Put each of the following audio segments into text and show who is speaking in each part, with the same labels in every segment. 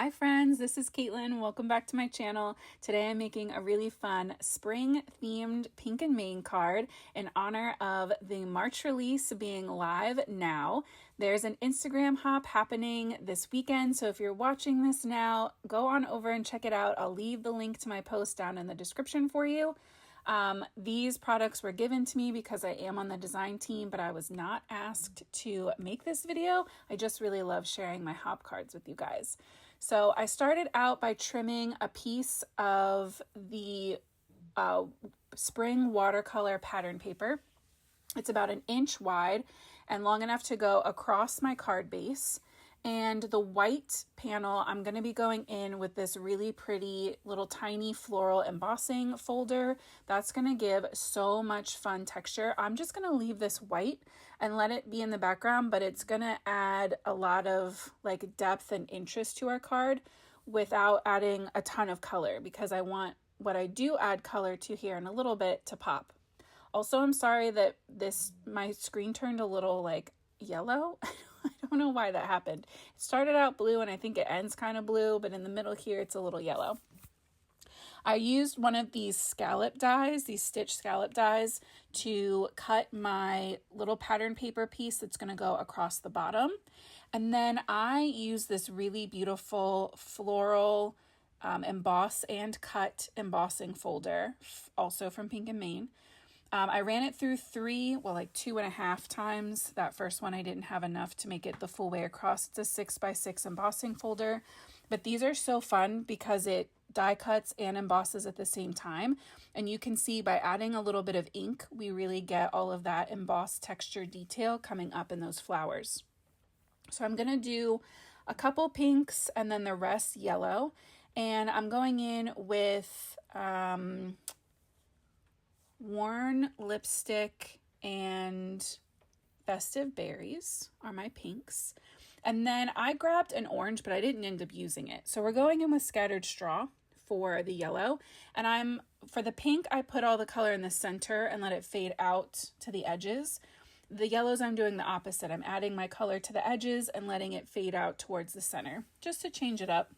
Speaker 1: Hi friends, this is Caitlin. Welcome back to my channel. Today I'm making a really fun spring themed Pink and Main card in honor of the March release being live now. There's an Instagram hop happening this weekend, so if you're watching this now, go on over and check it out. I'll leave the link to my post down in the description for you. These products were given to me because I am on the design team, but I was not asked to make this video. I just really love sharing my hop cards with you guys. So I started out by trimming a piece of the spring watercolor pattern paper. It's about 1 inch wide and long enough to go across my card base. And the white panel, I'm going to be going in with this really pretty little tiny floral embossing folder. That's going to give so much fun texture. I'm just going to leave this white and let it be in the background, but it's going to add a lot of like depth and interest to our card without adding a ton of color, because I want what I do add color to here in a little bit to pop. Also, I'm sorry that my screen turned a little like yellow. I don't know why that happened. It started out blue and I think it ends kind of blue, but in the middle here it's a little yellow. I used one of these scallop dies, these stitch scallop dies, to cut my little pattern paper piece that's going to go across the bottom. And then I used this really beautiful floral emboss and cut embossing folder, also from Pink and Main. I ran it through 2.5 times. That first one I didn't have enough to make it the full way across. It's a 6x6 embossing folder, but these are so fun because it die cuts and embosses at the same time. And you can see by adding a little bit of ink, we really get all of that embossed texture detail coming up in those flowers. So I'm going to do a couple pinks and then the rest yellow. And I'm going in with Worn Lipstick and Festive Berries are my pinks. And then I grabbed an orange, but I didn't end up using it. So we're going in with Scattered Straw for the yellow. And for the pink, I put all the color in the center and let it fade out to the edges. The yellows, I'm doing the opposite. I'm adding my color to the edges and letting it fade out towards the center, just to change it up.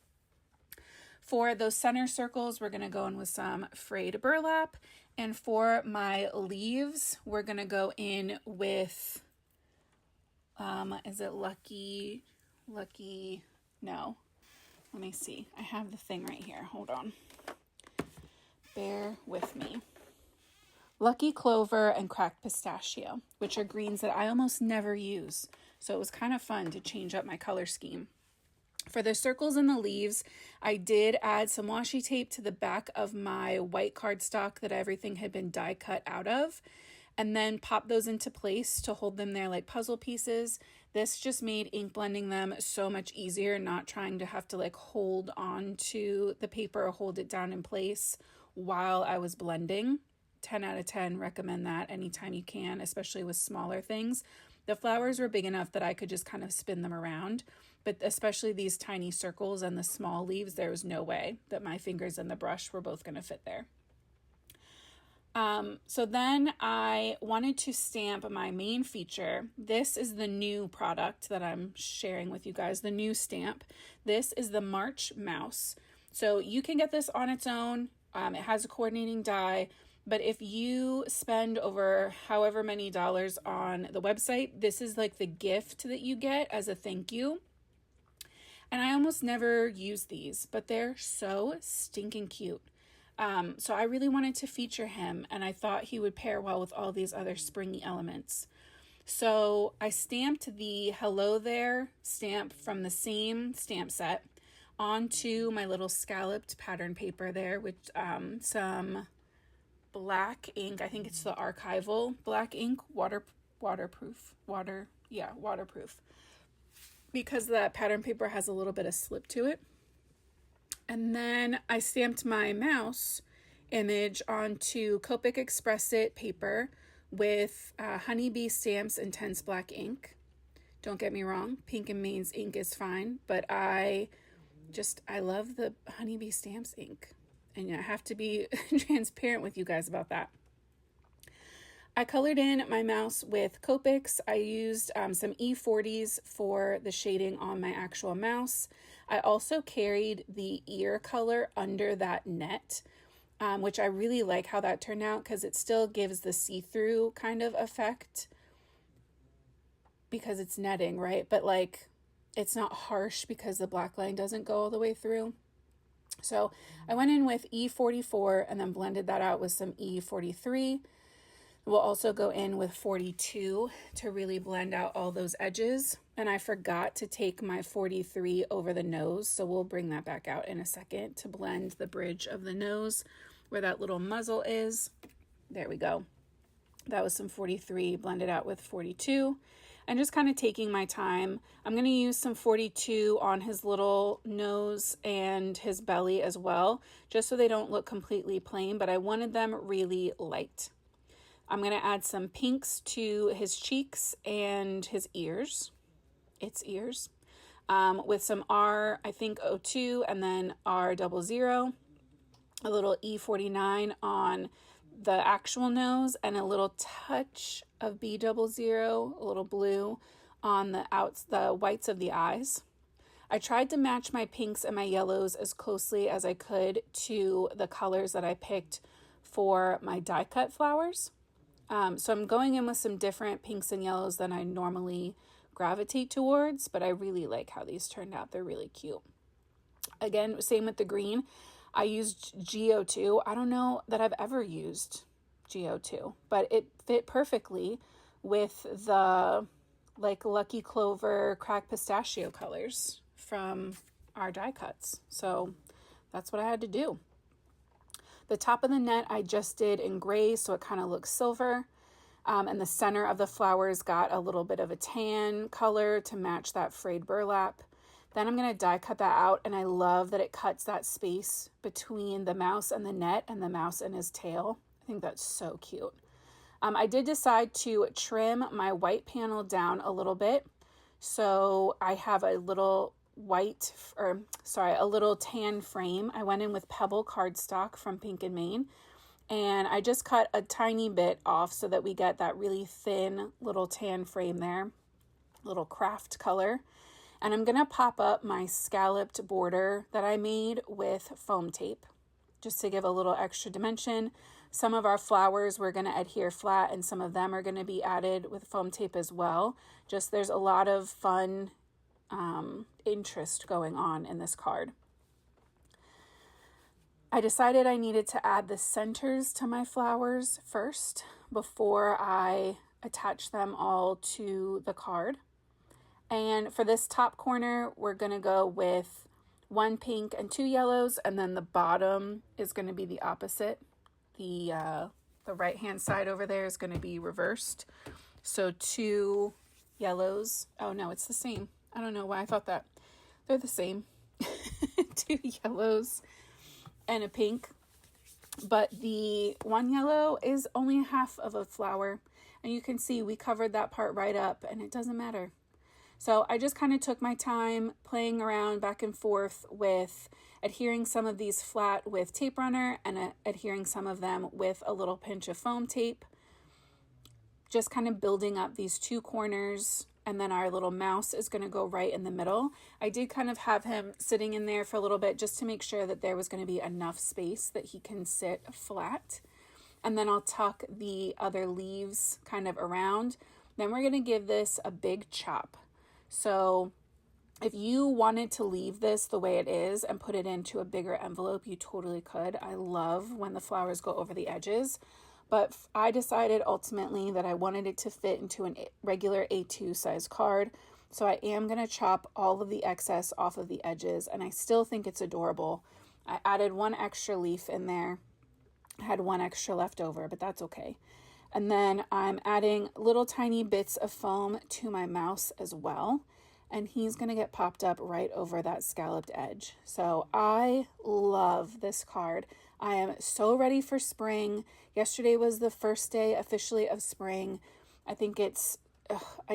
Speaker 1: For those center circles, we're going to go in with some Frayed Burlap. And for my leaves, we're going to go in with, is it Lucky? No. Let me see. I have the thing right here. Hold on. Bear with me. Lucky Clover and Cracked Pistachio, which are greens that I almost never use. So it was kind of fun to change up my color scheme. For the circles and the leaves, I did add some washi tape to the back of my white cardstock that everything had been die cut out of, and then pop those into place to hold them there like puzzle pieces. This just made ink blending them so much easier, not trying to have to like hold on to the paper or hold it down in place while I was blending. 10 out of 10, recommend that anytime you can, especially with smaller things. The flowers were big enough that I could just kind of spin them around, but especially these tiny circles and the small leaves, there was no way that my fingers and the brush were both going to fit there. So then I wanted to stamp my main feature. This is the new product that I'm sharing with you guys, the new stamp. This is the March Mouse. So you can get this on its own. It has a coordinating die. But if you spend over however many dollars on the website, this is like the gift that you get as a thank you. And I almost never use these, but they're so stinking cute. So I really wanted to feature him, and I thought he would pair well with all these other springy elements. So I stamped the Hello There stamp from the same stamp set onto my little scalloped pattern paper there with some black ink. I think it's the archival black ink, waterproof, because that pattern paper has a little bit of slip to it. And then I stamped my mouse image onto Copic Express It paper with Honeybee Stamps Intense Black ink. Don't get me wrong, Pink and Main's ink is fine, but I love the Honeybee Stamps ink. And I have to be transparent with you guys about that. I colored in my mouse with Copics. I used some E40s for the shading on my actual mouse. I also carried the ear color under that net, which I really like how that turned out because it still gives the see-through kind of effect because it's netting, right? But like it's not harsh because the black line doesn't go all the way through. So I went in with E44 and then blended that out with some E43. We'll also go in with 42 to really blend out all those edges. And I forgot to take my 43 over the nose, so we'll bring that back out in a second to blend the bridge of the nose where that little muzzle is. There we go. That was some 43 blended out with 42. And just kind of taking my time. I'm going to use some 42 on his little nose and his belly as well, just so they don't look completely plain, but I wanted them really light. I'm going to add some pinks to his cheeks and his ears, with some R, I think 02, and then R00, a little E49 on the actual nose, and a little touch of B00, a little blue on the whites of the eyes. I tried to match my pinks and my yellows as closely as I could to the colors that I picked for my die cut flowers. So I'm going in with some different pinks and yellows than I normally gravitate towards, but I really like how these turned out. They're really cute. Again, same with the green. I used GO2. I don't know that I've ever used GO2, but it fit perfectly with the like Lucky Clover cracked pistachio colors from our die cuts. So that's what I had to do. The top of the net I just did in gray, so it kind of looks silver. And the center of the flowers got a little bit of a tan color to match that frayed burlap. Then I'm going to die cut that out, and I love that it cuts that space between the mouse and the net and the mouse and his tail. I think that's so cute. I did decide to trim my white panel down a little bit. So I have a little a little tan frame. I went in with Pebble cardstock from Pink and Main, and I just cut a tiny bit off so that we get that really thin little tan frame there, little craft color. And I'm going to pop up my scalloped border that I made with foam tape just to give a little extra dimension. Some of our flowers we're going to adhere flat, and some of them are going to be added with foam tape as well. Just there's a lot of fun interest going on in this card. I decided I needed to add the centers to my flowers first before I attach them all to the card. And for this top corner, we're going to go with 1 pink and 2 yellows, and then the bottom is going to be the opposite. The right hand side over there is going to be reversed. So 2 yellows. Oh no, it's the same. I don't know why I thought that. They're the same. 2 yellows and a pink. But the 1 yellow is only half of a flower. And you can see we covered that part right up, and it doesn't matter. So I just kind of took my time playing around back and forth with adhering some of these flat with tape runner and adhering some of them with a little pinch of foam tape. Just kind of building up these 2 corners, and then our little mouse is going to go right in the middle. I did kind of have him sitting in there for a little bit just to make sure that there was going to be enough space that he can sit flat. And then I'll tuck the other leaves kind of around. Then we're going to give this a big chop. So if you wanted to leave this the way it is and put it into a bigger envelope, you totally could. I love when the flowers go over the edges, but I decided ultimately that I wanted it to fit into a regular A2 size card. So I am going to chop all of the excess off of the edges, and I still think it's adorable. I added 1 extra leaf in there. I had 1 extra left over, but that's okay. And then I'm adding little tiny bits of foam to my mouse as well. And he's going to get popped up right over that scalloped edge. So I love this card. I am so ready for spring. Yesterday was the first day officially of spring. I think it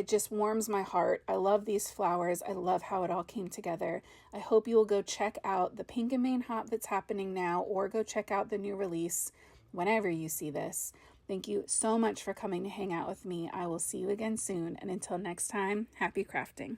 Speaker 1: just warms my heart. I love these flowers. I love how it all came together. I hope you will go check out the Pink and Main hop that's happening now, or go check out the new release whenever you see this. Thank you so much for coming to hang out with me. I will see you again soon. And until next time, happy crafting.